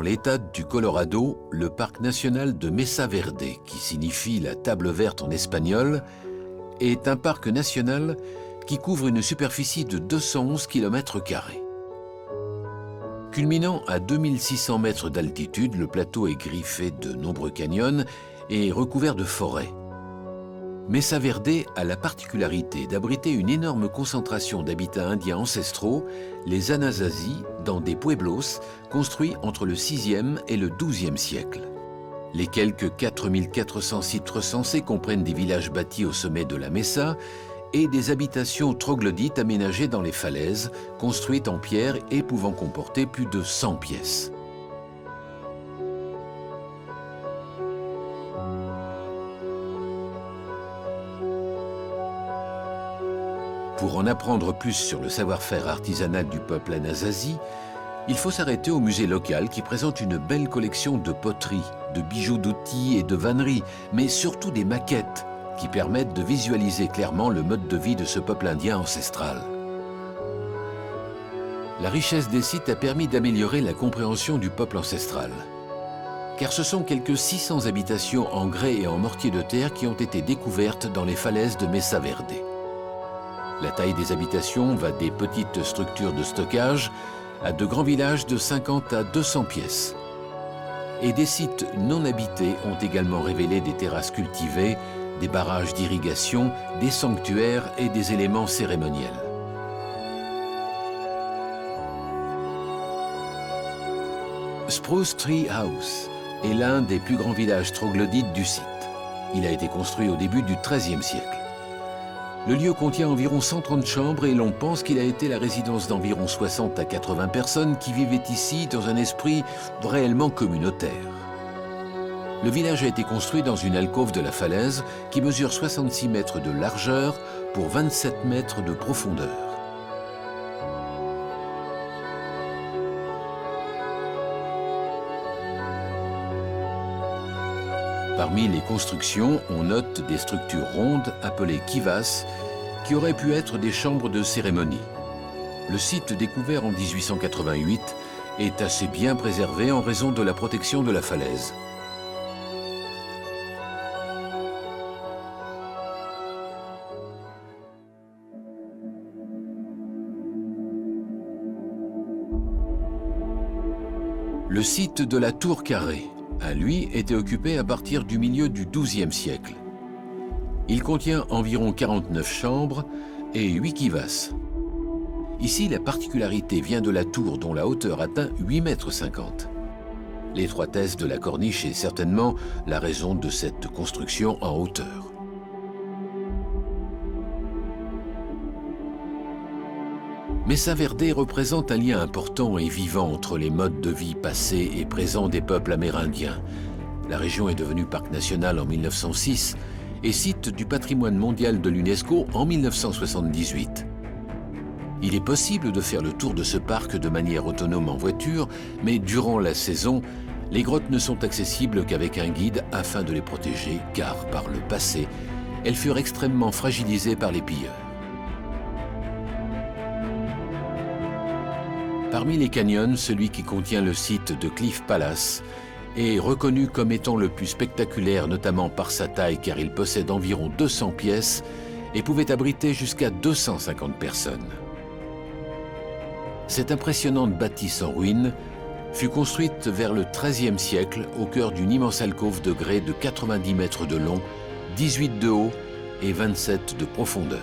l'État du Colorado le parc national de Mesa Verde, qui signifie la table verte en espagnol, est un parc national qui couvre une superficie de 211 km². Culminant à 2600 mètres d'altitude, le plateau est griffé de nombreux canyons et recouvert de forêts. Mesa Verde a la particularité d'abriter une énorme concentration d'habitats indiens ancestraux, les Anasazi, dans des pueblos construits entre le 6e et le 12e siècle. Les quelques 4400 sites recensés comprennent des villages bâtis au sommet de la Mesa et des habitations troglodytes aménagées dans les falaises, construites en pierre et pouvant comporter plus de 100 pièces. Pour en apprendre plus sur le savoir-faire artisanal du peuple Anasazi, il faut s'arrêter au musée local qui présente une belle collection de poteries, de bijoux d'outils et de vanneries, mais surtout des maquettes qui permettent de visualiser clairement le mode de vie de ce peuple indien ancestral. La richesse des sites a permis d'améliorer la compréhension du peuple ancestral, car ce sont quelques 600 habitations en grès et en mortier de terre qui ont été découvertes dans les falaises de Mesa Verde. La taille des habitations va des petites structures de stockage à de grands villages de 50 à 200 pièces. Et des sites non habités ont également révélé des terrasses cultivées, des barrages d'irrigation, des sanctuaires et des éléments cérémoniels. Spruce Tree House est l'un des plus grands villages troglodytes du site. Il a été construit au début du XIIIe siècle. Le lieu contient environ 130 chambres et l'on pense qu'il a été la résidence d'environ 60 à 80 personnes qui vivaient ici dans un esprit réellement communautaire. Le village a été construit dans une alcôve de la falaise qui mesure 66 mètres de largeur pour 27 mètres de profondeur. Parmi les constructions, on note des structures rondes appelées kivas qui auraient pu être des chambres de cérémonie. Le site découvert en 1888 est assez bien préservé en raison de la protection de la falaise. Le site de la Tour Carrée a, lui, été occupé à partir du milieu du XIIe siècle. Il contient environ 49 chambres et 8 kivas. Ici, la particularité vient de la tour dont la hauteur atteint 8,50 mètres. L'étroitesse de la corniche est certainement la raison de cette construction en hauteur. Mesa Verde représente un lien important et vivant entre les modes de vie passés et présents des peuples amérindiens. La région est devenue parc national en 1906 et site du patrimoine mondial de l'UNESCO en 1978. Il est possible de faire le tour de ce parc de manière autonome en voiture, mais durant la saison, les grottes ne sont accessibles qu'avec un guide afin de les protéger, car par le passé, elles furent extrêmement fragilisées par les pilleurs. Parmi les canyons, celui qui contient le site de Cliff Palace est reconnu comme étant le plus spectaculaire, notamment par sa taille, car il possède environ 200 pièces et pouvait abriter jusqu'à 250 personnes. Cette impressionnante bâtisse en ruine fut construite vers le XIIIe siècle au cœur d'une immense alcôve de grès de 90 mètres de long, 18 de haut et 27 de profondeur.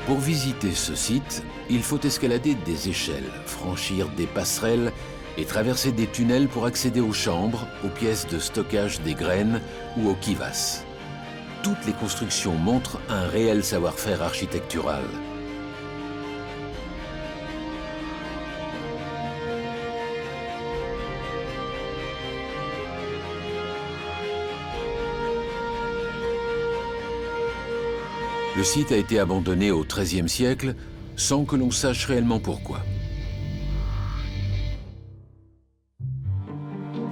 Pour visiter ce site, il faut escalader des échelles, franchir des passerelles et traverser des tunnels pour accéder aux chambres, aux pièces de stockage des graines ou aux kivas. Toutes les constructions montrent un réel savoir-faire architectural. Le site a été abandonné au XIIIe siècle sans que l'on sache réellement pourquoi.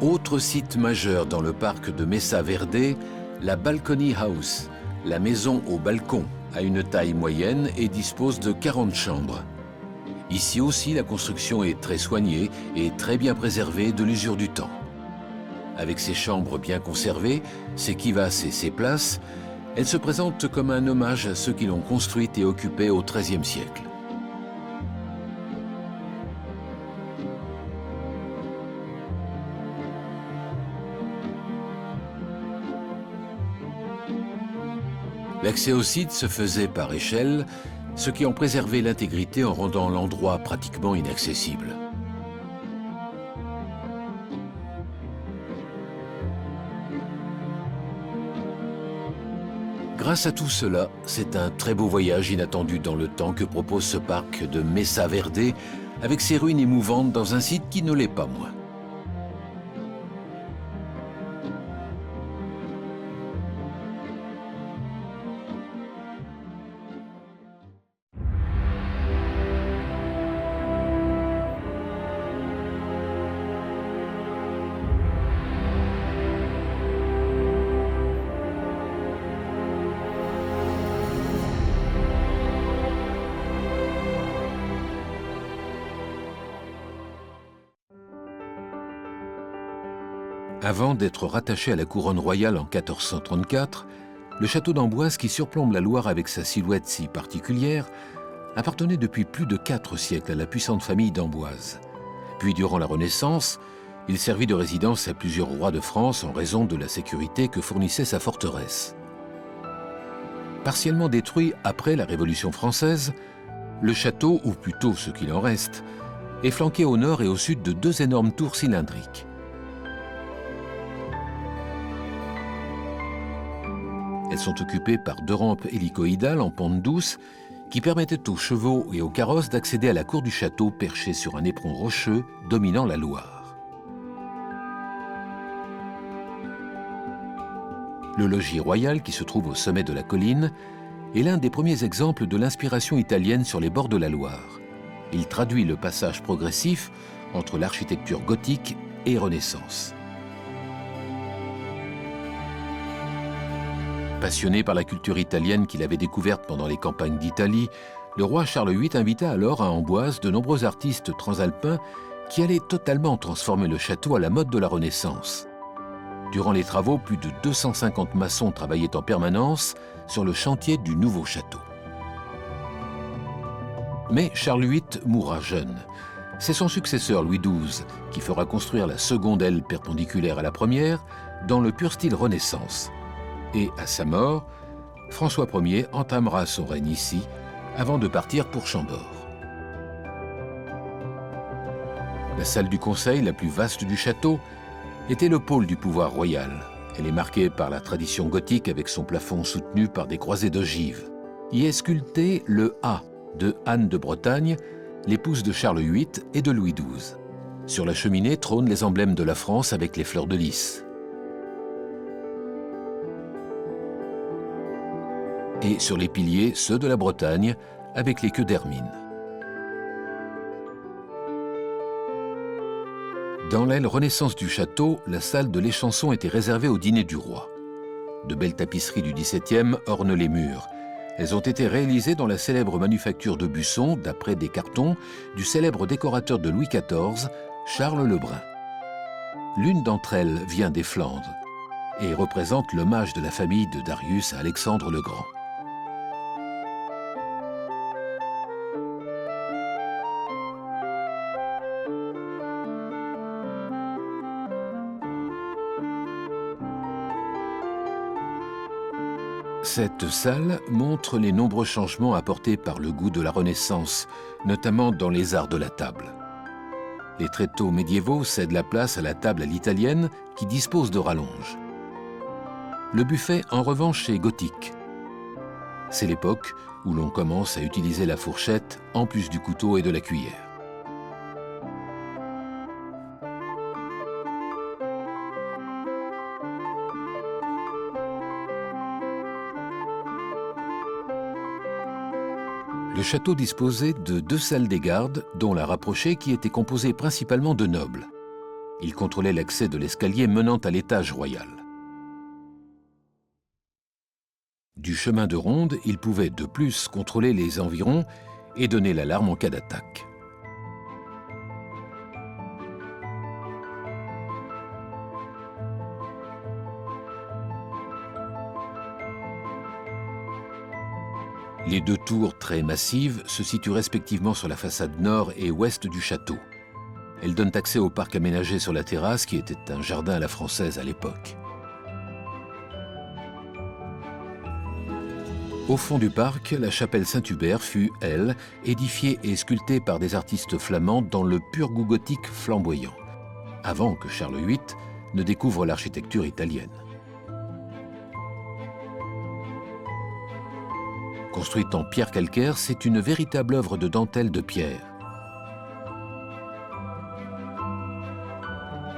Autre site majeur dans le parc de Mesa Verde, la Balcony House, la maison au balcon, a une taille moyenne et dispose de 40 chambres. Ici aussi, la construction est très soignée et très bien préservée de l'usure du temps. Avec ses chambres bien conservées, ses kivas et ses places, elle se présente comme un hommage à ceux qui l'ont construite et occupée au XIIIe siècle. L'accès au site se faisait par échelle, ce qui en préservait l'intégrité en rendant l'endroit pratiquement inaccessible. Grâce à tout cela, c'est un très beau voyage inattendu dans le temps que propose ce parc de Mesa Verde, avec ses ruines émouvantes dans un site qui ne l'est pas moins. Avant d'être rattaché à la couronne royale en 1434, le château d'Amboise, qui surplombe la Loire avec sa silhouette si particulière, appartenait depuis plus de 4 siècles à la puissante famille d'Amboise. Puis, durant la Renaissance, il servit de résidence à plusieurs rois de France en raison de la sécurité que fournissait sa forteresse. Partiellement détruit après la Révolution française, le château, ou plutôt ce qu'il en reste, est flanqué au nord et au sud de 2 énormes tours cylindriques. Elles sont occupées par 2 rampes hélicoïdales en pente douce qui permettaient aux chevaux et aux carrosses d'accéder à la cour du château perché sur un éperon rocheux dominant la Loire. Le logis royal, qui se trouve au sommet de la colline, est l'un des premiers exemples de l'inspiration italienne sur les bords de la Loire. Il traduit le passage progressif entre l'architecture gothique et Renaissance. Passionné par la culture italienne qu'il avait découverte pendant les campagnes d'Italie, le roi Charles VIII invita alors à Amboise de nombreux artistes transalpins qui allaient totalement transformer le château à la mode de la Renaissance. Durant les travaux, plus de 250 maçons travaillaient en permanence sur le chantier du nouveau château. Mais Charles VIII mourra jeune. C'est son successeur Louis XII qui fera construire la seconde aile perpendiculaire à la première dans le pur style Renaissance. Et à sa mort, François Ier entamera son règne ici avant de partir pour Chambord. La salle du conseil, la plus vaste du château, était le pôle du pouvoir royal. Elle est marquée par la tradition gothique avec son plafond soutenu par des croisées d'ogives. Y est sculpté le A de Anne de Bretagne, l'épouse de Charles VIII et de Louis XII. Sur la cheminée trônent les emblèmes de la France avec les fleurs de lys. Et sur les piliers, ceux de la Bretagne, avec les queues d'hermine. Dans l'aile Renaissance du château, la salle de l'échanson était réservée au dîner du roi. De belles tapisseries du XVIIe ornent les murs. Elles ont été réalisées dans la célèbre manufacture de Busson, d'après des cartons, du célèbre décorateur de Louis XIV, Charles Lebrun. L'une d'entre elles vient des Flandres et représente l'hommage de la famille de Darius à Alexandre le Grand. Cette salle montre les nombreux changements apportés par le goût de la Renaissance, notamment dans les arts de la table. Les tréteaux médiévaux cèdent la place à la table à l'italienne qui dispose de rallonges. Le buffet, en revanche, est gothique. C'est l'époque où l'on commence à utiliser la fourchette en plus du couteau et de la cuillère. Le château disposait de 2 salles des gardes, dont la rapprochée qui était composée principalement de nobles. Il contrôlait l'accès de l'escalier menant à l'étage royal. Du chemin de ronde, il pouvait de plus contrôler les environs et donner l'alarme en cas d'attaque. Les deux tours très massives se situent respectivement sur la façade nord et ouest du château. Elles donnent accès au parc aménagé sur la terrasse qui était un jardin à la française à l'époque. Au fond du parc, la chapelle Saint-Hubert fut, elle, édifiée et sculptée par des artistes flamands dans le pur goût gothique flamboyant, avant que Charles VIII ne découvre l'architecture italienne. Construite en pierre calcaire, c'est une véritable œuvre de dentelle de pierre.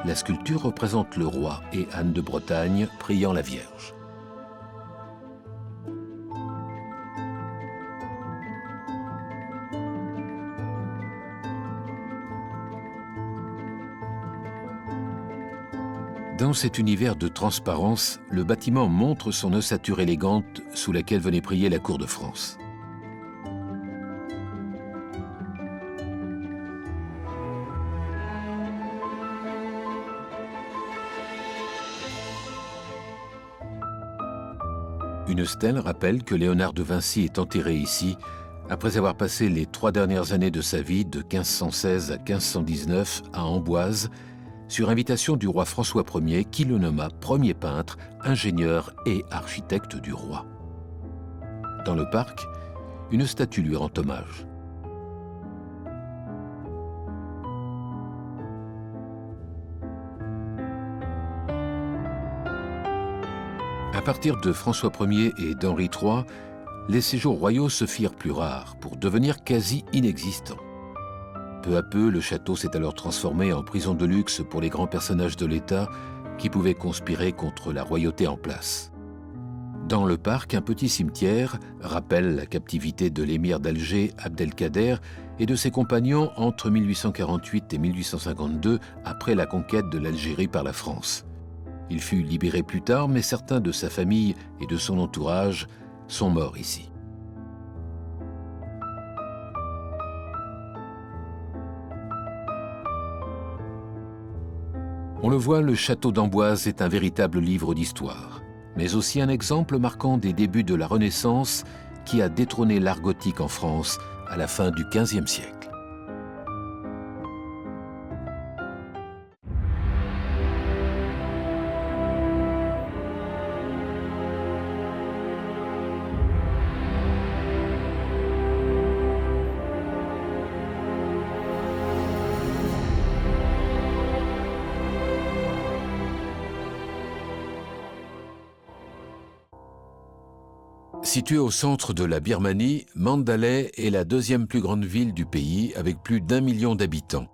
La sculpture représente le roi et Anne de Bretagne priant la Vierge. Dans cet univers de transparence, le bâtiment montre son ossature élégante sous laquelle venait prier la cour de France. Une stèle rappelle que Léonard de Vinci est enterré ici, après avoir passé les 3 dernières années de sa vie, de 1516 à 1519, à Amboise, sur invitation du roi François Ier, qui le nomma premier peintre, ingénieur et architecte du roi. Dans le parc, une statue lui rend hommage. À partir de François Ier et d'Henri III, les séjours royaux se firent plus rares pour devenir quasi inexistants. Peu à peu, le château s'est alors transformé en prison de luxe pour les grands personnages de l'État qui pouvaient conspirer contre la royauté en place. Dans le parc, un petit cimetière rappelle la captivité de l'émir d'Alger, Abdelkader, et de ses compagnons entre 1848 et 1852, après la conquête de l'Algérie par la France. Il fut libéré plus tard, mais certains de sa famille et de son entourage sont morts ici. On le voit, le château d'Amboise est un véritable livre d'histoire, mais aussi un exemple marquant des débuts de la Renaissance qui a détrôné l'art gothique en France à la fin du XVe siècle. Située au centre de la Birmanie, Mandalay est la deuxième plus grande ville du pays avec plus d'1 million d'habitants.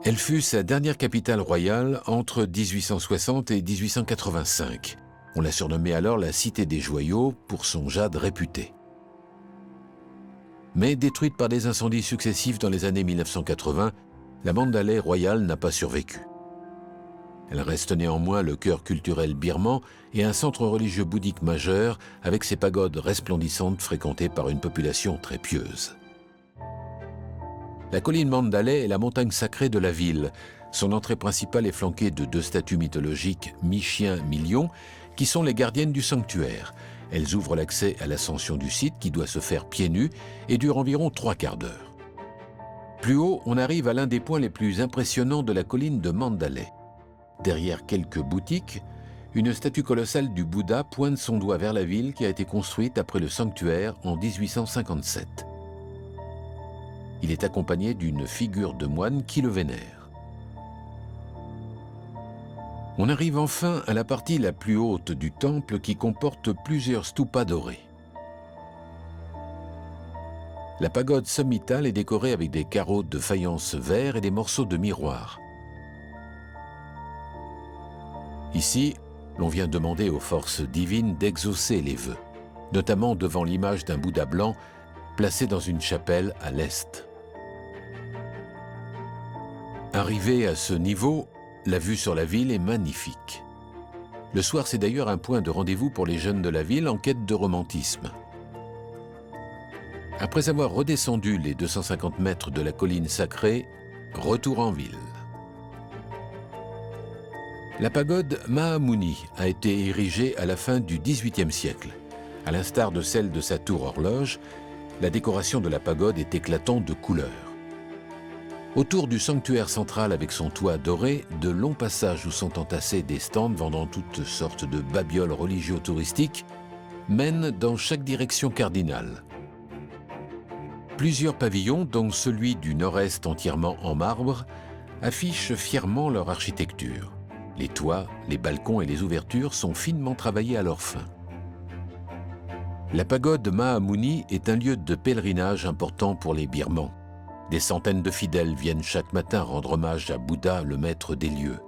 Elle fut sa dernière capitale royale entre 1860 et 1885. On l'a surnommée alors la Cité des Joyaux pour son jade réputé. Mais détruite par des incendies successifs dans les années 1980, la Mandalay royale n'a pas survécu. Elle reste néanmoins le cœur culturel birman et un centre religieux bouddhique majeur avec ses pagodes resplendissantes fréquentées par une population très pieuse. La colline Mandalay est la montagne sacrée de la ville. Son entrée principale est flanquée de 2 statues mythologiques mi-chien, mi-lion qui sont les gardiennes du sanctuaire. Elles ouvrent l'accès à l'ascension du site qui doit se faire pieds nus et dure environ 3 quarts d'heure. Plus haut, on arrive à l'un des points les plus impressionnants de la colline de Mandalay. Derrière quelques boutiques, une statue colossale du Bouddha pointe son doigt vers la ville qui a été construite après le sanctuaire en 1857. Il est accompagné d'une figure de moine qui le vénère. On arrive enfin à la partie la plus haute du temple qui comporte plusieurs stupas dorés. La pagode sommitale est décorée avec des carreaux de faïence vert et des morceaux de miroir. Ici, l'on vient demander aux forces divines d'exaucer les vœux, notamment devant l'image d'un Bouddha blanc placé dans une chapelle à l'est. Arrivé à ce niveau, la vue sur la ville est magnifique. Le soir, c'est d'ailleurs un point de rendez-vous pour les jeunes de la ville en quête de romantisme. Après avoir redescendu les 250 mètres de la colline sacrée, retour en ville. La pagode Mahamuni a été érigée à la fin du XVIIIe siècle. À l'instar de celle de sa tour horloge, la décoration de la pagode est éclatante de couleurs. Autour du sanctuaire central avec son toit doré, de longs passages où sont entassés des stands vendant toutes sortes de babioles religieux-touristiques mènent dans chaque direction cardinale. Plusieurs pavillons, dont celui du nord-est entièrement en marbre, affichent fièrement leur architecture. Les toits, les balcons et les ouvertures sont finement travaillés à leur fin. La pagode Mahamuni est un lieu de pèlerinage important pour les Birmans. Des centaines de fidèles viennent chaque matin rendre hommage à Bouddha, le maître des lieux.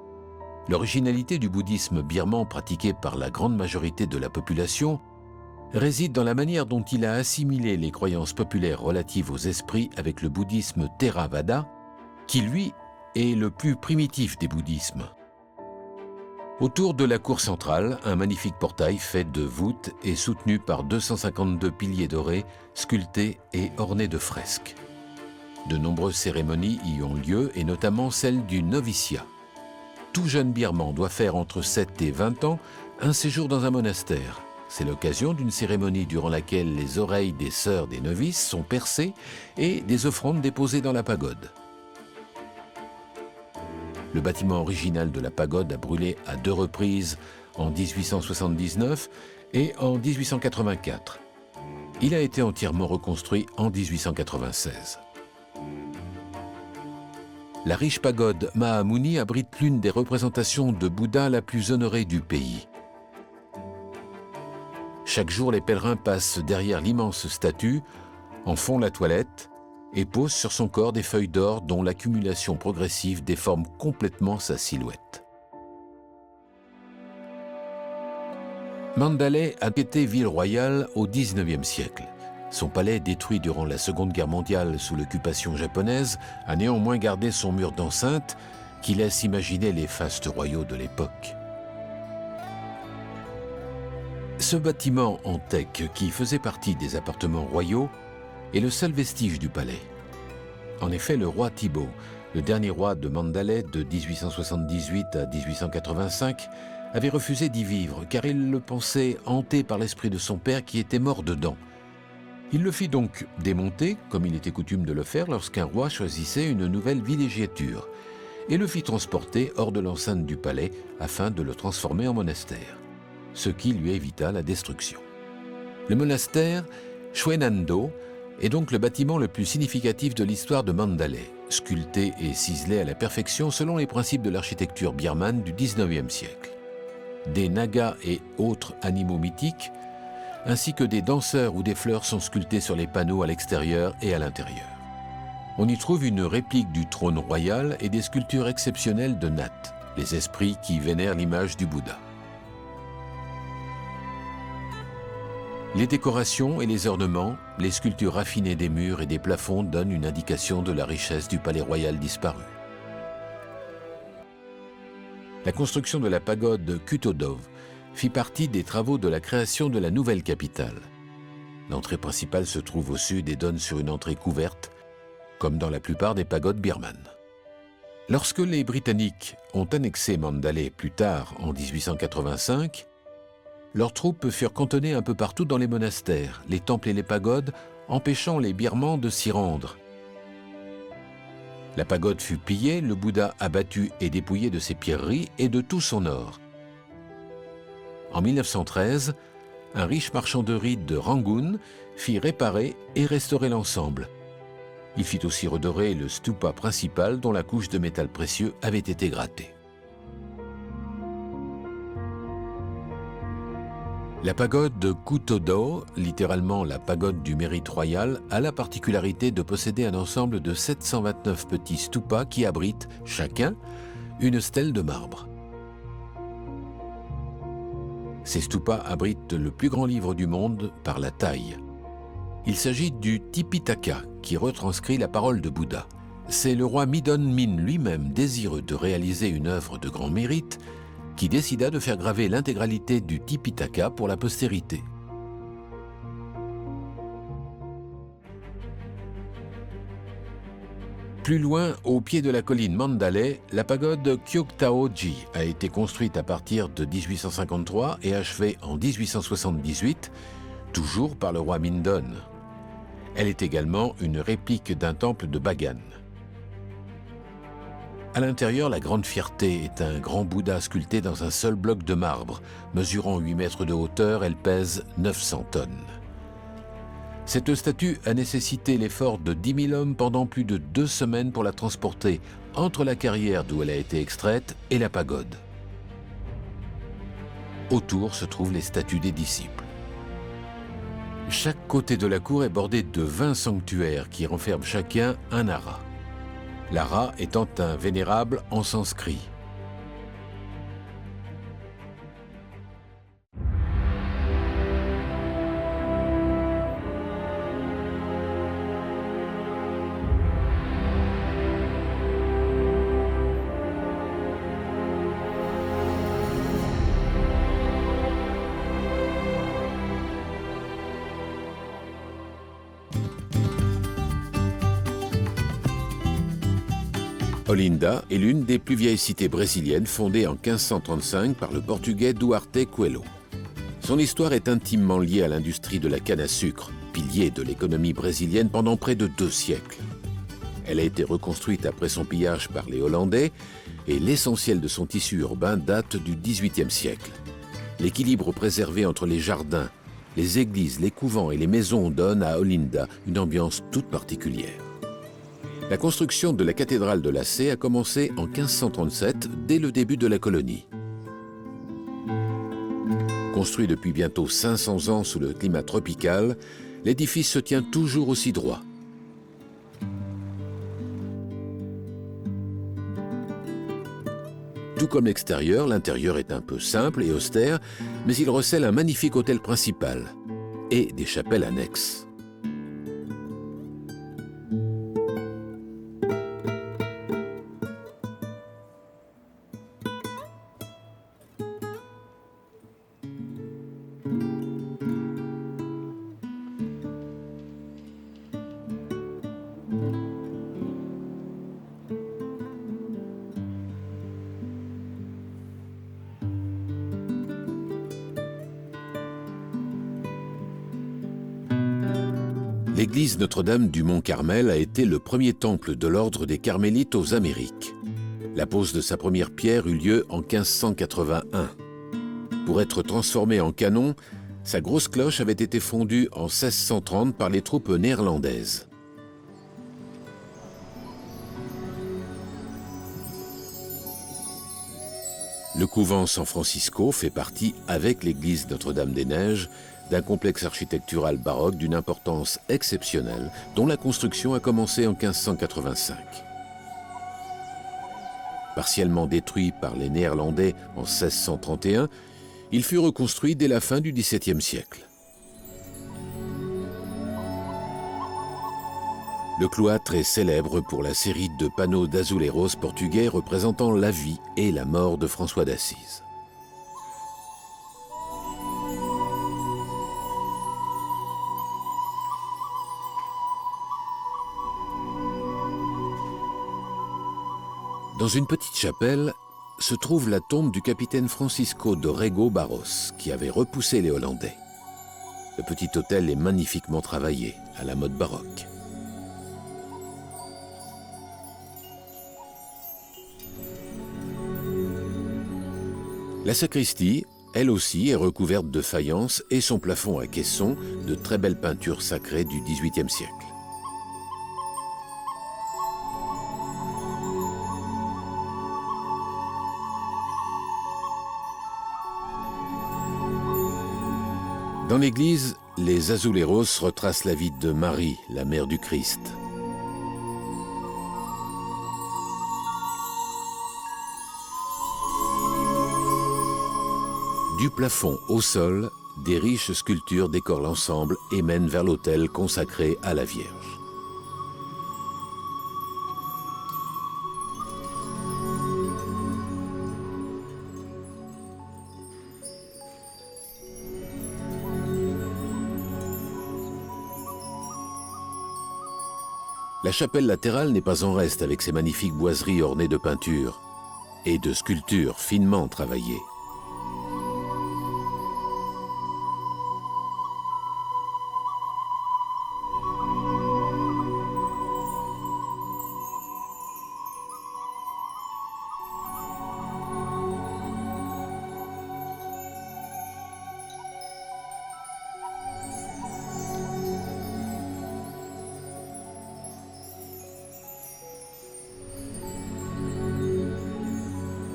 L'originalité du bouddhisme birman pratiqué par la grande majorité de la population réside dans la manière dont il a assimilé les croyances populaires relatives aux esprits avec le bouddhisme Theravada, qui lui est le plus primitif des bouddhismes. Autour de la cour centrale, un magnifique portail fait de voûtes est soutenu par 252 piliers dorés, sculptés et ornés de fresques. De nombreuses cérémonies y ont lieu, et notamment celle du noviciat. Tout jeune birman doit faire entre 7 et 20 ans un séjour dans un monastère. C'est l'occasion d'une cérémonie durant laquelle les oreilles des sœurs des novices sont percées et des offrandes déposées dans la pagode. Le bâtiment original de la pagode a brûlé à 2 reprises en 1879 et en 1884. Il a été entièrement reconstruit en 1896. La riche pagode Mahamuni abrite l'une des représentations de Bouddha la plus honorée du pays. Chaque jour, les pèlerins passent derrière l'immense statue, en font la toilette et posent sur son corps des feuilles d'or dont l'accumulation progressive déforme complètement sa silhouette. Mandalay a été ville royale au XIXe siècle. Son palais, détruit durant la Seconde Guerre mondiale sous l'occupation japonaise, a néanmoins gardé son mur d'enceinte qui laisse imaginer les fastes royaux de l'époque. Ce bâtiment en teck, qui faisait partie des appartements royaux, est le seul vestige du palais. En effet, le roi Thibaut, le dernier roi de Mandalay de 1878 à 1885, avait refusé d'y vivre car il le pensait hanté par l'esprit de son père qui était mort dedans. Il le fit donc démonter, comme il était coutume de le faire lorsqu'un roi choisissait une nouvelle villégiature, et le fit transporter hors de l'enceinte du palais afin de le transformer en monastère, ce qui lui évita la destruction. Le monastère Chwenando est donc le bâtiment le plus significatif de l'histoire de Mandalay, sculpté et ciselé à la perfection selon les principes de l'architecture birmane du XIXe siècle. Des nagas et autres animaux mythiques, ainsi que des danseurs ou des fleurs sont sculptés sur les panneaux à l'extérieur et à l'intérieur. On y trouve une réplique du trône royal et des sculptures exceptionnelles de Nath, les esprits qui vénèrent l'image du Bouddha. Les décorations et les ornements, les sculptures raffinées des murs et des plafonds donnent une indication de la richesse du palais royal disparu. La construction de la pagode Kutodov fit partie des travaux de la création de la nouvelle capitale. L'entrée principale se trouve au sud et donne sur une entrée couverte, comme dans la plupart des pagodes birmanes. Lorsque les Britanniques ont annexé Mandalay plus tard, en 1885, leurs troupes furent cantonnées un peu partout dans les monastères, les temples et les pagodes, empêchant les Birmans de s'y rendre. La pagode fut pillée, le Bouddha abattu et dépouillé de ses pierreries et de tout son or. En 1913, un riche marchand de riz de Rangoon fit réparer et restaurer l'ensemble. Il fit aussi redorer le stupa principal dont la couche de métal précieux avait été grattée. La pagode de Kutodov, littéralement la pagode du mérite royal, a la particularité de posséder un ensemble de 729 petits stupas qui abritent, chacun, une stèle de marbre. Ces stupas abritent le plus grand livre du monde par la taille. Il s'agit du Tipitaka, qui retranscrit la parole de Bouddha. c'est le roi Midon Min lui-même, désireux de réaliser une œuvre de grand mérite, qui décida de faire graver l'intégralité du Tipitaka pour la postérité. Plus loin, au pied de la colline Mandalay, la pagode Kyoktaoji a été construite à partir de 1853 et achevée en 1878, toujours par le roi Mindon. Elle est également une réplique d'un temple de Bagan. À l'intérieur, la grande fierté est un grand Bouddha sculpté dans un seul bloc de marbre. Mesurant 8 mètres de hauteur, elle pèse 900 tonnes. Cette statue a nécessité l'effort de 10 000 hommes pendant plus de 2 semaines pour la transporter entre la carrière d'où elle a été extraite et la pagode. Autour se trouvent les statues des disciples. Chaque côté de la cour est bordé de 20 sanctuaires qui renferment chacun un ara. L'ara étant un vénérable en sanskrit. Olinda est l'une des plus vieilles cités brésiliennes fondée en 1535 par le portugais Duarte Coelho. Son histoire est intimement liée à l'industrie de la canne à sucre, pilier de l'économie brésilienne pendant près de 2 siècles. Elle a été reconstruite après son pillage par les Hollandais et l'essentiel de son tissu urbain date du XVIIIe siècle. L'équilibre préservé entre les jardins, les églises, les couvents et les maisons donne à Olinda une ambiance toute particulière. La construction de la cathédrale de La Sé a commencé en 1537, dès le début de la colonie. Construit depuis bientôt 500 ans sous le climat tropical, l'édifice se tient toujours aussi droit. Tout comme l'extérieur, l'intérieur est un peu simple et austère, mais il recèle un magnifique hôtel principal et des chapelles annexes. L'église Notre-Dame du Mont-Carmel a été le premier temple de l'ordre des Carmélites aux Amériques. La pose de sa première pierre eut lieu en 1581. Pour être transformée en canon, sa grosse cloche avait été fondue en 1630 par les troupes néerlandaises. Le couvent San Francisco fait partie, avec l'église Notre-Dame-des-Neiges, d'un complexe architectural baroque d'une importance exceptionnelle, dont la construction a commencé en 1585. Partiellement détruit par les Néerlandais en 1631, il fut reconstruit dès la fin du XVIIe siècle. Le cloître est célèbre pour la série de panneaux d'azuleros portugais représentant la vie et la mort de François d'Assise. Dans une petite chapelle se trouve la tombe du capitaine Francisco de Rego Barros, qui avait repoussé les Hollandais. Le petit hôtel est magnifiquement travaillé, à la mode baroque. La sacristie, elle aussi, est recouverte de faïence et son plafond à caissons de très belles peintures sacrées du XVIIIe siècle. Dans l'église, les azuleros retracent la vie de Marie, la mère du Christ. Du plafond au sol, des riches sculptures décorent l'ensemble et mènent vers l'autel consacré à la Vierge. La chapelle latérale n'est pas en reste avec ses magnifiques boiseries ornées de peintures et de sculptures finement travaillées.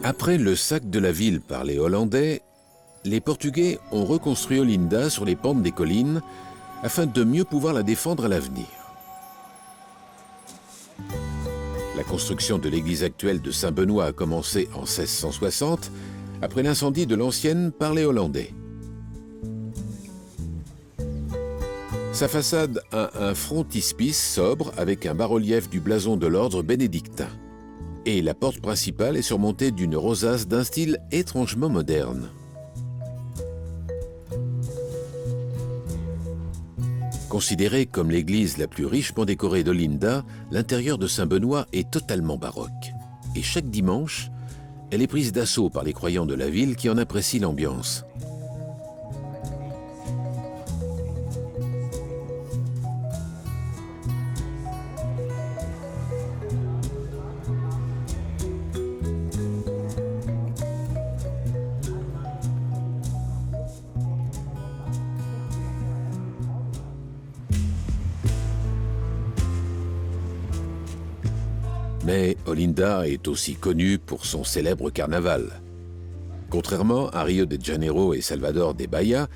Après le sac de la ville par les Hollandais, les Portugais ont reconstruit Olinda sur les pentes des collines afin de mieux pouvoir la défendre à l'avenir. La construction de l'église actuelle de Saint-Benoît a commencé en 1660, après l'incendie de l'ancienne par les Hollandais. Sa façade a un frontispice sobre avec un bas-relief du blason de l'ordre bénédictin. Et la porte principale est surmontée d'une rosace d'un style étrangement moderne. Considérée comme l'église la plus richement décorée d'Olinda, l'intérieur de Saint-Benoît est totalement baroque. Et chaque dimanche, elle est prise d'assaut par les croyants de la ville qui en apprécient l'ambiance. Mais Olinda est aussi connue pour son célèbre carnaval. Contrairement à Rio de Janeiro et Salvador de Bahia,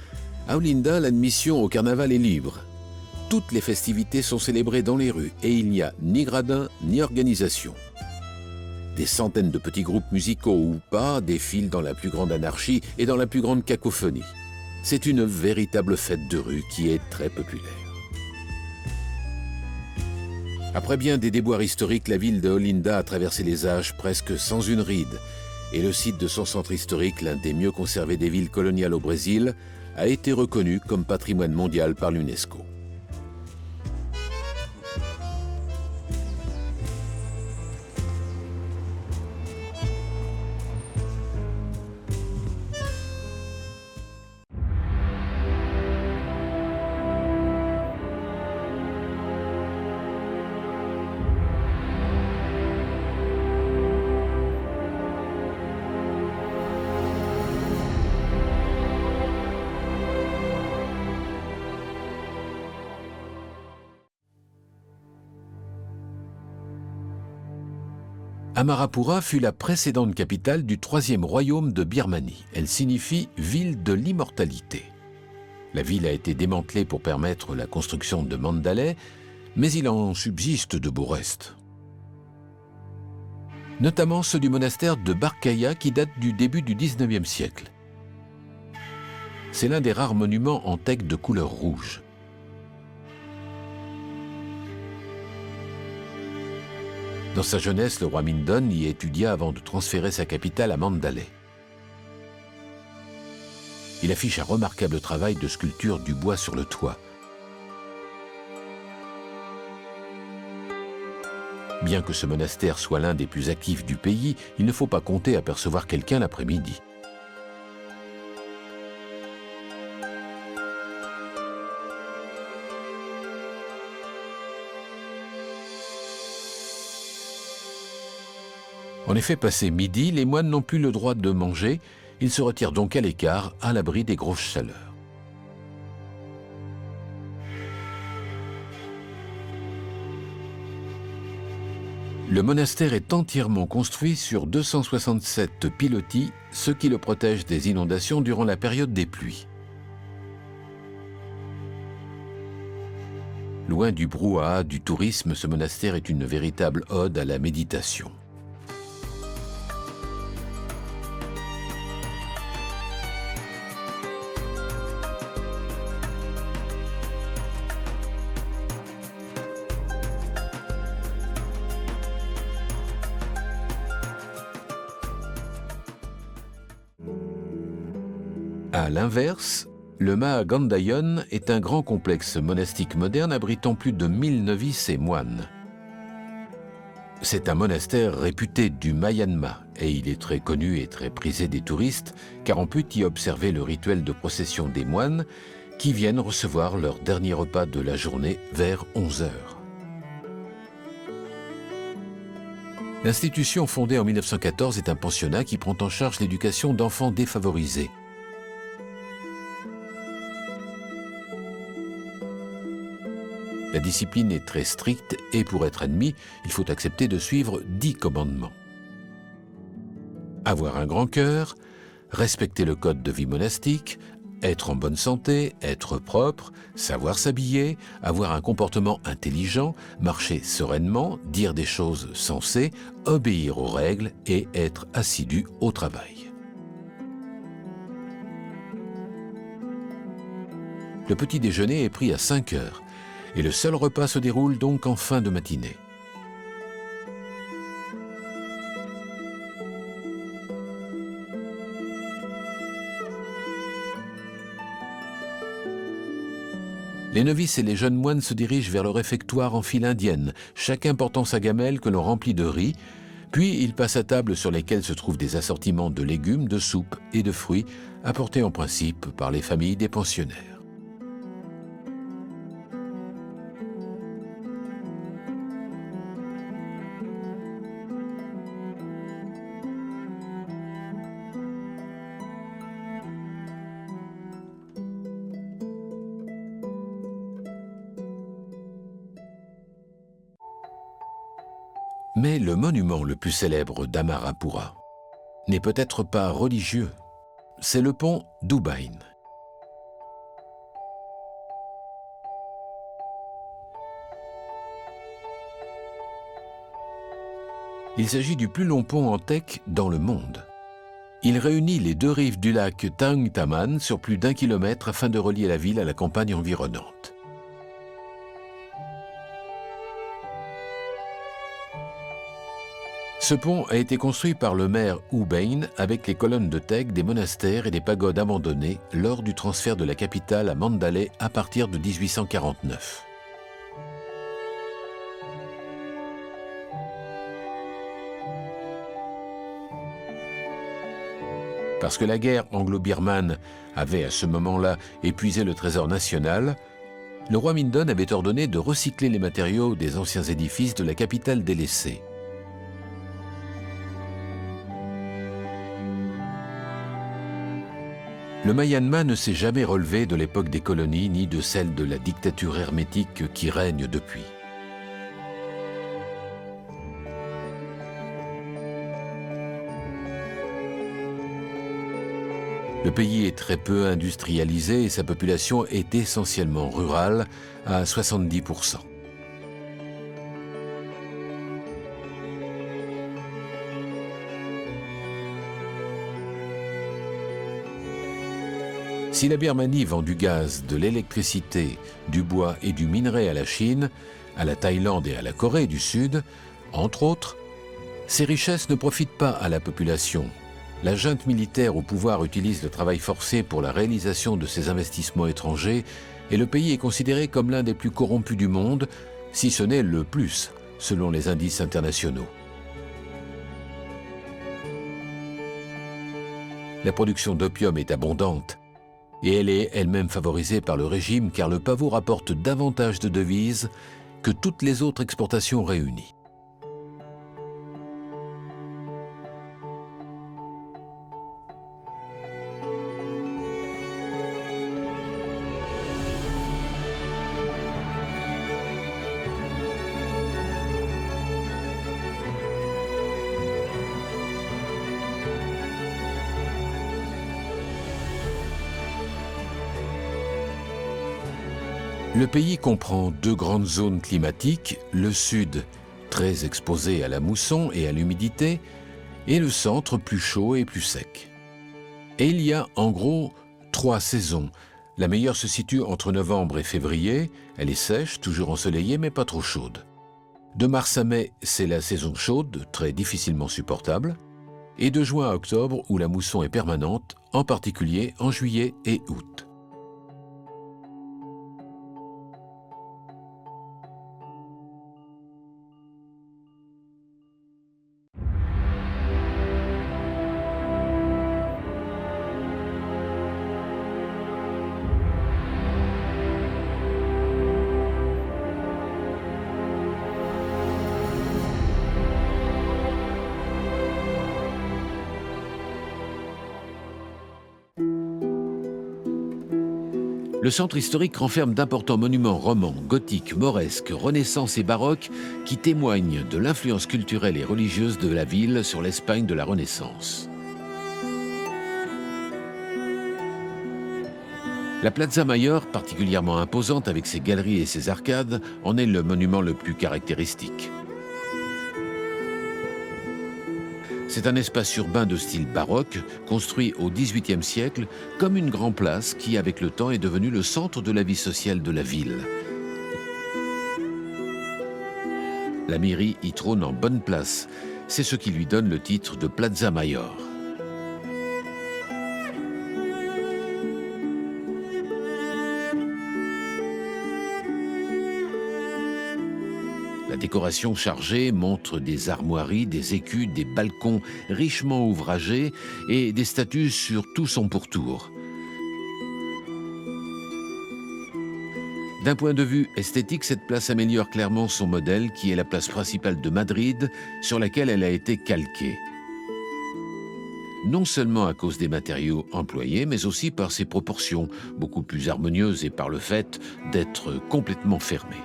à Olinda, l'admission au carnaval est libre. Toutes les festivités sont célébrées dans les rues et il n'y a ni gradin ni organisation. Des centaines de petits groupes musicaux ou pas défilent dans la plus grande anarchie et dans la plus grande cacophonie. C'est une véritable fête de rue qui est très populaire. Après bien des déboires historiques, la ville de Olinda a traversé les âges presque sans une ride, et le site de son centre historique, l'un des mieux conservés des villes coloniales au Brésil, a été reconnu comme patrimoine mondial par l'UNESCO. Amarapura fut la précédente capitale du troisième royaume de Birmanie. Elle signifie « ville de l'immortalité ». La ville a été démantelée pour permettre la construction de Mandalay, mais il en subsiste de beaux restes. Notamment ceux du monastère de Barkaya qui date du début du XIXe siècle. C'est l'un des rares monuments en teck de couleur rouge. Dans sa jeunesse, le roi Mindon y étudia avant de transférer sa capitale à Mandalay. Il affiche un remarquable travail de sculpture du bois sur le toit. Bien que ce monastère soit l'un des plus actifs du pays, il ne faut pas compter apercevoir quelqu'un l'après-midi. En effet, passé midi, les moines n'ont plus le droit de manger, ils se retirent donc à l'écart, à l'abri des grosses chaleurs. Le monastère est entièrement construit sur 267 pilotis, ce qui le protège des inondations durant la période des pluies. Loin du brouhaha du tourisme, ce monastère est une véritable ode à la méditation. À l'inverse, le Mahagandayon est un grand complexe monastique moderne abritant plus de 1000 novices et moines. C'est un monastère réputé du Myanmar et il est très connu et très prisé des touristes car on peut y observer le rituel de procession des moines qui viennent recevoir leur dernier repas de la journée vers 11 heures. L'institution fondée en 1914 est un pensionnat qui prend en charge l'éducation d'enfants défavorisés. La discipline est très stricte et pour être admis, il faut accepter de suivre 10 commandements. Avoir un grand cœur, respecter le code de vie monastique, être en bonne santé, être propre, savoir s'habiller, avoir un comportement intelligent, marcher sereinement, dire des choses sensées, obéir aux règles et être assidu au travail. Le petit déjeuner est pris à 5 heures et le seul repas se déroule donc en fin de matinée. Les novices et les jeunes moines se dirigent vers le réfectoire en file indienne, chacun portant sa gamelle que l'on remplit de riz, puis ils passent à table sur lesquelles se trouvent des assortiments de légumes, de soupes et de fruits, apportés en principe par les familles des pensionnaires. Mais le monument le plus célèbre d'Amarapura n'est peut-être pas religieux, c'est le pont d'Ubain. Il s'agit du plus long pont en teck dans le monde. Il réunit les deux rives du lac Tang Taman sur plus d'1 kilomètre afin de relier la ville à la campagne environnante. Ce pont a été construit par le maire Ubain avec les colonnes de teck des monastères et des pagodes abandonnées lors du transfert de la capitale à Mandalay à partir de 1849. Parce que la guerre anglo-birmane avait à ce moment-là épuisé le trésor national, le roi Mindon avait ordonné de recycler les matériaux des anciens édifices de la capitale délaissée. Le Myanmar ne s'est jamais relevé de l'époque des colonies ni de celle de la dictature hermétique qui règne depuis. Le pays est très peu industrialisé et sa population est essentiellement rurale à 70%. Si la Birmanie vend du gaz, de l'électricité, du bois et du minerai à la Chine, à la Thaïlande et à la Corée du Sud, entre autres, ces richesses ne profitent pas à la population. La junte militaire au pouvoir utilise le travail forcé pour la réalisation de ces investissements étrangers et le pays est considéré comme l'un des plus corrompus du monde, si ce n'est le plus, selon les indices internationaux. La production d'opium est abondante et elle est elle-même favorisée par le régime car le pavot rapporte davantage de devises que toutes les autres exportations réunies. Le pays comprend 2 grandes zones climatiques, le sud, très exposé à la mousson et à l'humidité, et le centre plus chaud et plus sec. Et il y a en gros 3 saisons. La meilleure se situe entre novembre et février, elle est sèche, toujours ensoleillée mais pas trop chaude. De mars à mai, c'est la saison chaude, très difficilement supportable, et de juin à octobre où la mousson est permanente, en particulier en juillet et août. Le centre historique renferme d'importants monuments romans, gothiques, mauresques, renaissance et baroques qui témoignent de l'influence culturelle et religieuse de la ville sur l'Espagne de la Renaissance. La Plaza Mayor, particulièrement imposante avec ses galeries et ses arcades, en est le monument le plus caractéristique. C'est un espace urbain de style baroque, construit au XVIIIe siècle comme une grande place qui, avec le temps, est devenue le centre de la vie sociale de la ville. La mairie y trône en bonne place. C'est ce qui lui donne le titre de Plaza Mayor. La décoration chargée montre des armoiries, des écus, des balcons richement ouvragés et des statues sur tout son pourtour. D'un point de vue esthétique, cette place améliore clairement son modèle, qui est la place principale de Madrid, sur laquelle elle a été calquée. Non seulement à cause des matériaux employés, mais aussi par ses proportions, beaucoup plus harmonieuses et par le fait d'être complètement fermée.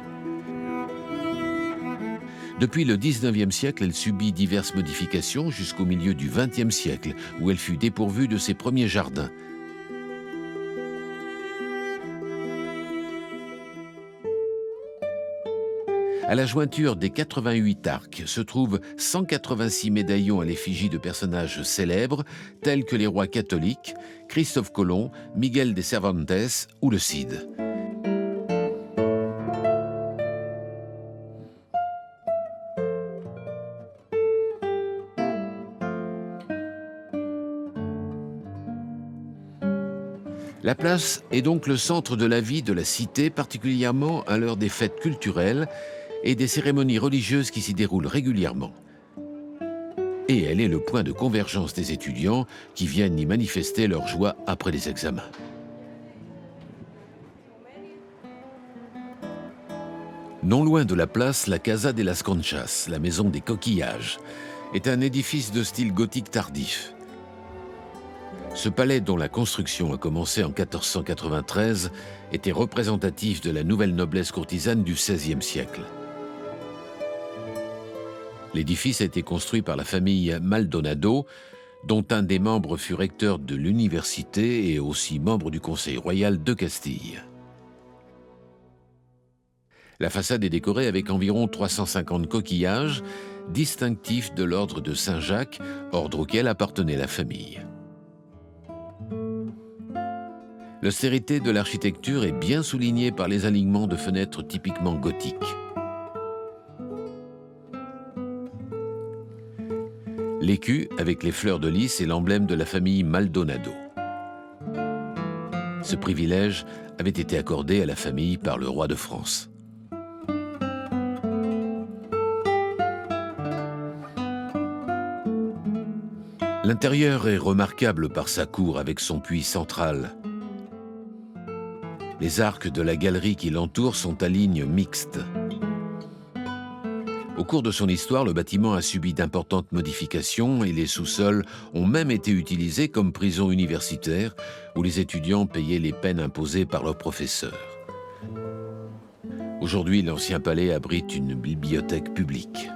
Depuis le XIXe siècle, elle subit diverses modifications jusqu'au milieu du XXe siècle, où elle fut dépourvue de ses premiers jardins. À la jointure des 88 arcs se trouvent 186 médaillons à l'effigie de personnages célèbres, tels que les rois catholiques, Christophe Colomb, Miguel de Cervantes ou le Cid. La place est donc le centre de la vie de la cité, particulièrement à l'heure des fêtes culturelles et des cérémonies religieuses qui s'y déroulent régulièrement. Et elle est le point de convergence des étudiants qui viennent y manifester leur joie après les examens. Non loin de la place, la Casa de las Conchas, la maison des coquillages, est un édifice de style gothique tardif. Ce palais, dont la construction a commencé en 1493, était représentatif de la nouvelle noblesse courtisane du XVIe siècle. L'édifice a été construit par la famille Maldonado, dont un des membres fut recteur de l'université et aussi membre du Conseil royal de Castille. La façade est décorée avec environ 350 coquillages, distinctifs de l'ordre de Saint-Jacques, ordre auquel appartenait la famille. L'austérité de l'architecture est bien soulignée par les alignements de fenêtres typiquement gothiques. L'écu, avec les fleurs de lys, est l'emblème de la famille Maldonado. Ce privilège avait été accordé à la famille par le roi de France. L'intérieur est remarquable par sa cour avec son puits central. Les arcs de la galerie qui l'entoure sont à lignes mixtes. Au cours de son histoire, le bâtiment a subi d'importantes modifications et les sous-sols ont même été utilisés comme prison universitaire où les étudiants payaient les peines imposées par leurs professeurs. Aujourd'hui, l'ancien palais abrite une bibliothèque publique.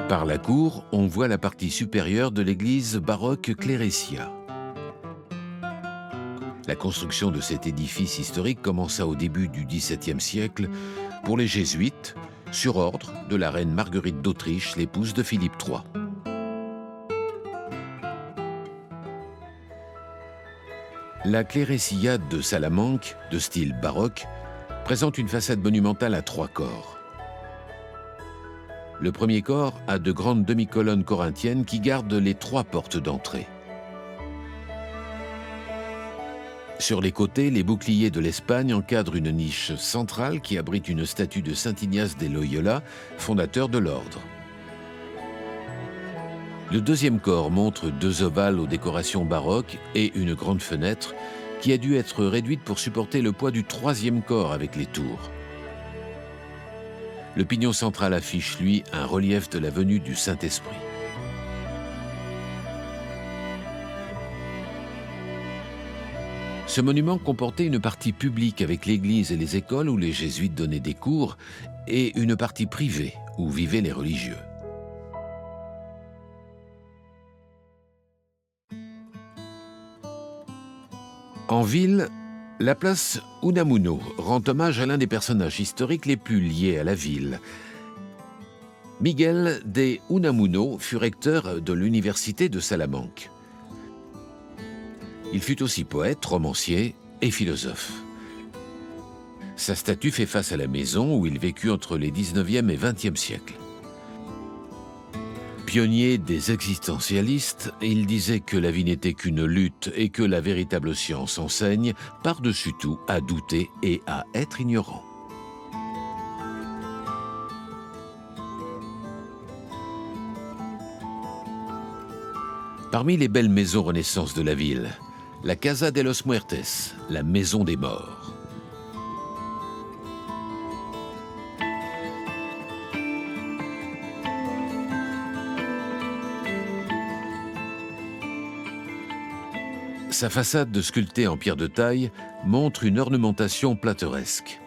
Par la cour, on voit la partie supérieure de l'église baroque Cléressia. La construction de cet édifice historique commença au début du XVIIe siècle pour les jésuites, sur ordre de la reine Marguerite d'Autriche, l'épouse de Philippe III. La Cléressia de Salamanque, de style baroque, présente une façade monumentale à 3 corps. Le premier corps a de grandes demi-colonnes corinthiennes qui gardent les 3 portes d'entrée. Sur les côtés, les boucliers de l'Espagne encadrent une niche centrale qui abrite une statue de saint Ignace de Loyola, fondateur de l'ordre. Le deuxième corps montre 2 ovales aux décorations baroques et une grande fenêtre qui a dû être réduite pour supporter le poids du 3e corps avec les tours. Le pignon central affiche, lui, un relief de la venue du Saint-Esprit. Ce monument comportait une partie publique avec l'église et les écoles où les jésuites donnaient des cours et une partie privée où vivaient les religieux. En ville, la place Unamuno rend hommage à l'un des personnages historiques les plus liés à la ville. Miguel de Unamuno fut recteur de l'université de Salamanque. Il fut aussi poète, romancier et philosophe. Sa statue fait face à la maison où il vécut entre les 19e et 20e siècles. Pionnier des existentialistes, il disait que la vie n'était qu'une lutte et que la véritable science enseigne, par-dessus tout, à douter et à être ignorant. Parmi les belles maisons Renaissance de la ville, la Casa de los Muertes, la maison des morts. Sa façade sculptée en pierre de taille montre une ornementation plateresque.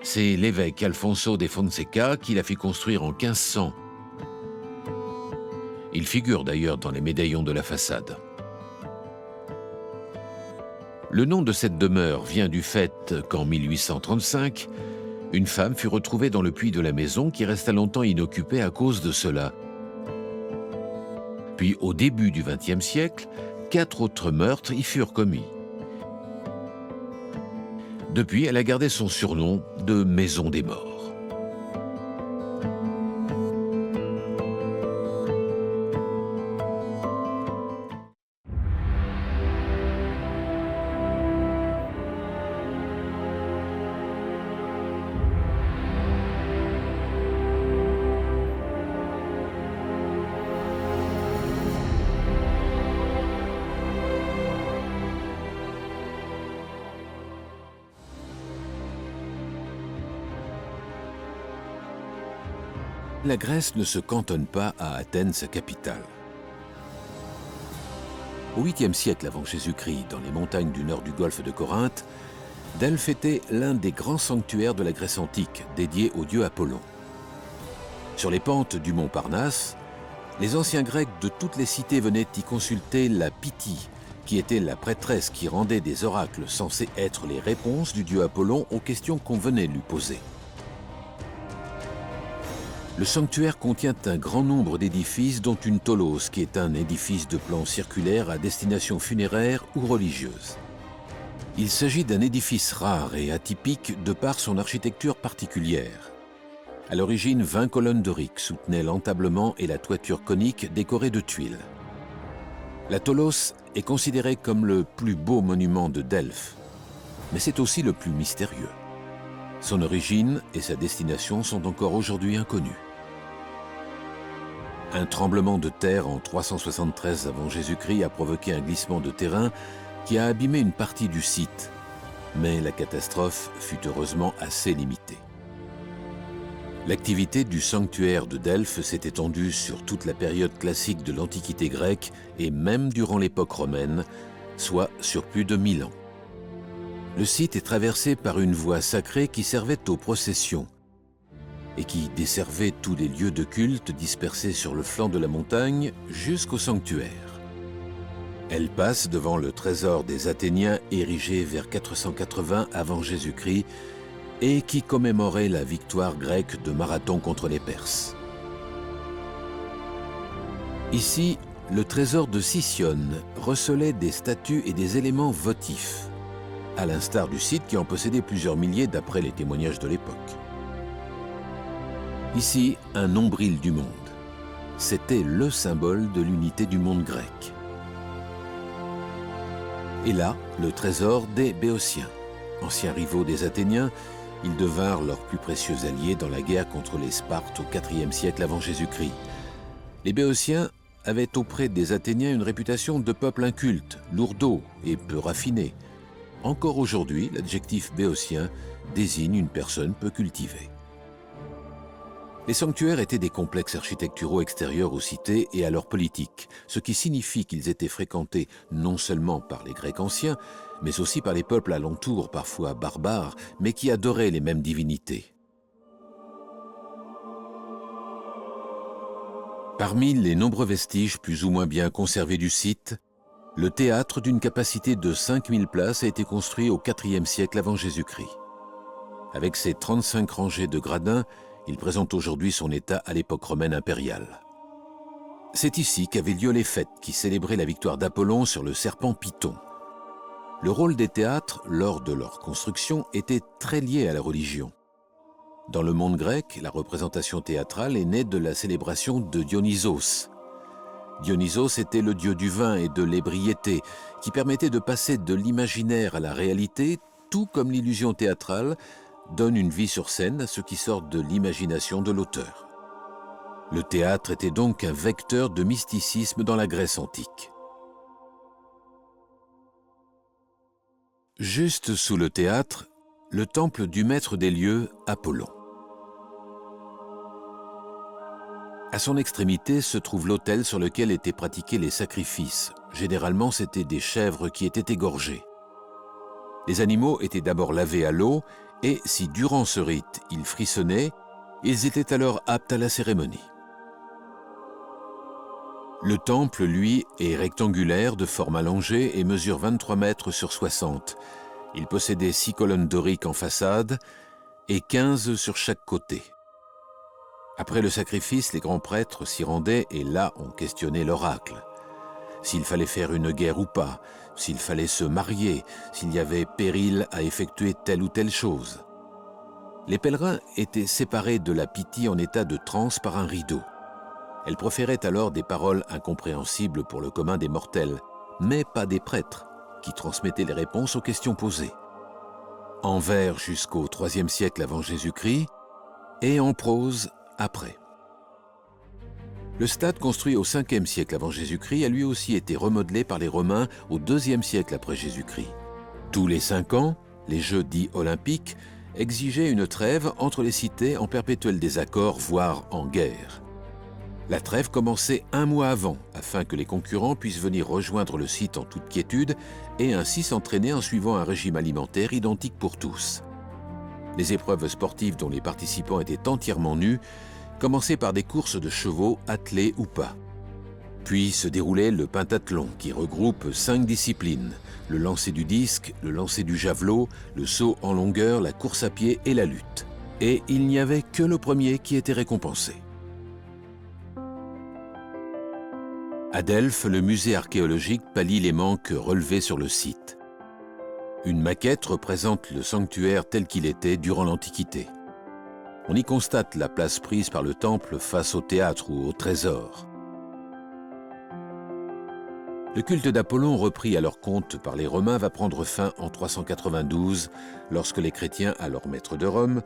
C'est l'évêque Alfonso de Fonseca qui l'a fait construire en 1500. Il figure d'ailleurs dans les médaillons de la façade. Le nom de cette demeure vient du fait qu'en 1835, une femme fut retrouvée dans le puits de la maison qui resta longtemps inoccupée à cause de cela. Puis, au début du XXe siècle, 4 autres meurtres y furent commis. Depuis, elle a gardé son surnom de Maison des Morts. La Grèce ne se cantonne pas à Athènes, sa capitale. Au 8e siècle avant Jésus-Christ, dans les montagnes du nord du golfe de Corinthe, Delphes était l'un des grands sanctuaires de la Grèce antique, dédié au dieu Apollon. Sur les pentes du mont Parnasse, les anciens Grecs de toutes les cités venaient y consulter la Pythie, qui était la prêtresse qui rendait des oracles censés être les réponses du dieu Apollon aux questions qu'on venait lui poser. Le sanctuaire contient un grand nombre d'édifices, dont une tolos, qui est un édifice de plan circulaire à destination funéraire ou religieuse. Il s'agit d'un édifice rare et atypique de par son architecture particulière. À l'origine, 20 colonnes doriques soutenaient l'entablement et la toiture conique décorée de tuiles. La tolos est considérée comme le plus beau monument de Delphes, mais c'est aussi le plus mystérieux. Son origine et sa destination sont encore aujourd'hui inconnues. Un tremblement de terre en 373 avant Jésus-Christ a provoqué un glissement de terrain qui a abîmé une partie du site, mais la catastrophe fut heureusement assez limitée. L'activité du sanctuaire de Delphes s'est étendue sur toute la période classique de l'Antiquité grecque et même durant l'époque romaine, soit sur plus de 1000 ans. Le site est traversé par une voie sacrée qui servait aux processions et qui desservait tous les lieux de culte dispersés sur le flanc de la montagne jusqu'au sanctuaire. Elle passe devant le trésor des Athéniens érigé vers 480 avant Jésus-Christ et qui commémorait la victoire grecque de Marathon contre les Perses. Ici, le trésor de Sicyone recelait des statues et des éléments votifs, à l'instar du site qui en possédait plusieurs milliers d'après les témoignages de l'époque. Ici, un nombril du monde. C'était le symbole de l'unité du monde grec. Et là, le trésor des Béotiens. Anciens rivaux des Athéniens, ils devinrent leurs plus précieux alliés dans la guerre contre les Spartes au IVe siècle avant Jésus-Christ. Les Béotiens avaient auprès des Athéniens une réputation de peuple inculte, lourdeau et peu raffiné. Encore aujourd'hui, l'adjectif béotien désigne une personne peu cultivée. Les sanctuaires étaient des complexes architecturaux extérieurs aux cités et à leur politique, ce qui signifie qu'ils étaient fréquentés non seulement par les Grecs anciens, mais aussi par les peuples alentours, parfois barbares, mais qui adoraient les mêmes divinités. Parmi les nombreux vestiges plus ou moins bien conservés du site, le théâtre d'une capacité de 5000 places a été construit au IVe siècle avant Jésus-Christ. Avec ses 35 rangées de gradins, il présente aujourd'hui son état à l'époque romaine impériale. C'est ici qu'avaient lieu les fêtes qui célébraient la victoire d'Apollon sur le serpent Python. Le rôle des théâtres, lors de leur construction, était très lié à la religion. Dans le monde grec, la représentation théâtrale est née de la célébration de Dionysos. Dionysos était le dieu du vin et de l'ébriété, qui permettait de passer de l'imaginaire à la réalité, tout comme l'illusion théâtrale donne une vie sur scène à ce qui sort de l'imagination de l'auteur. Le théâtre était donc un vecteur de mysticisme dans la Grèce antique. Juste sous le théâtre, le temple du maître des lieux, Apollon. À son extrémité se trouve l'autel sur lequel étaient pratiqués les sacrifices. Généralement, c'étaient des chèvres qui étaient égorgées. Les animaux étaient d'abord lavés à l'eau et, si durant ce rite, ils frissonnaient, ils étaient alors aptes à la cérémonie. Le temple, lui, est rectangulaire, de forme allongée et mesure 23 mètres sur 60. Il possédait 6 colonnes doriques en façade et 15 sur chaque côté. Après le sacrifice, les grands prêtres s'y rendaient et là on questionnait l'oracle. S'il fallait faire une guerre ou pas, s'il fallait se marier, s'il y avait péril à effectuer telle ou telle chose. Les pèlerins étaient séparés de la Pythie en état de transe par un rideau. Elle proférait alors des paroles incompréhensibles pour le commun des mortels, mais pas des prêtres, qui transmettaient les réponses aux questions posées. En vers jusqu'au IIIe siècle avant Jésus-Christ, et en prose après. Le stade construit au Ve siècle avant Jésus-Christ a lui aussi été remodelé par les Romains au IIe siècle après Jésus-Christ. Tous les 5 ans, les Jeux dits olympiques exigeaient une trêve entre les cités en perpétuel désaccord, voire en guerre. La trêve commençait 1 mois avant, afin que les concurrents puissent venir rejoindre le site en toute quiétude et ainsi s'entraîner en suivant un régime alimentaire identique pour tous. Les épreuves sportives dont les participants étaient entièrement nus commençaient par des courses de chevaux attelés ou pas. Puis se déroulait le pentathlon qui regroupe 5 disciplines, le lancer du disque, le lancer du javelot, le saut en longueur, la course à pied et la lutte. Et il n'y avait que le premier qui était récompensé. À Delphes, le musée archéologique pallie les manques relevés sur le site. Une maquette représente le sanctuaire tel qu'il était durant l'Antiquité. On y constate la place prise par le temple face au théâtre ou au trésor. Le culte d'Apollon, repris à leur compte par les Romains, va prendre fin en 392, lorsque les chrétiens, alors maîtres de Rome,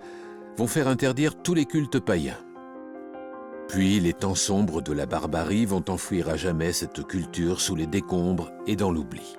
vont faire interdire tous les cultes païens. Puis les temps sombres de la barbarie vont enfouir à jamais cette culture sous les décombres et dans l'oubli.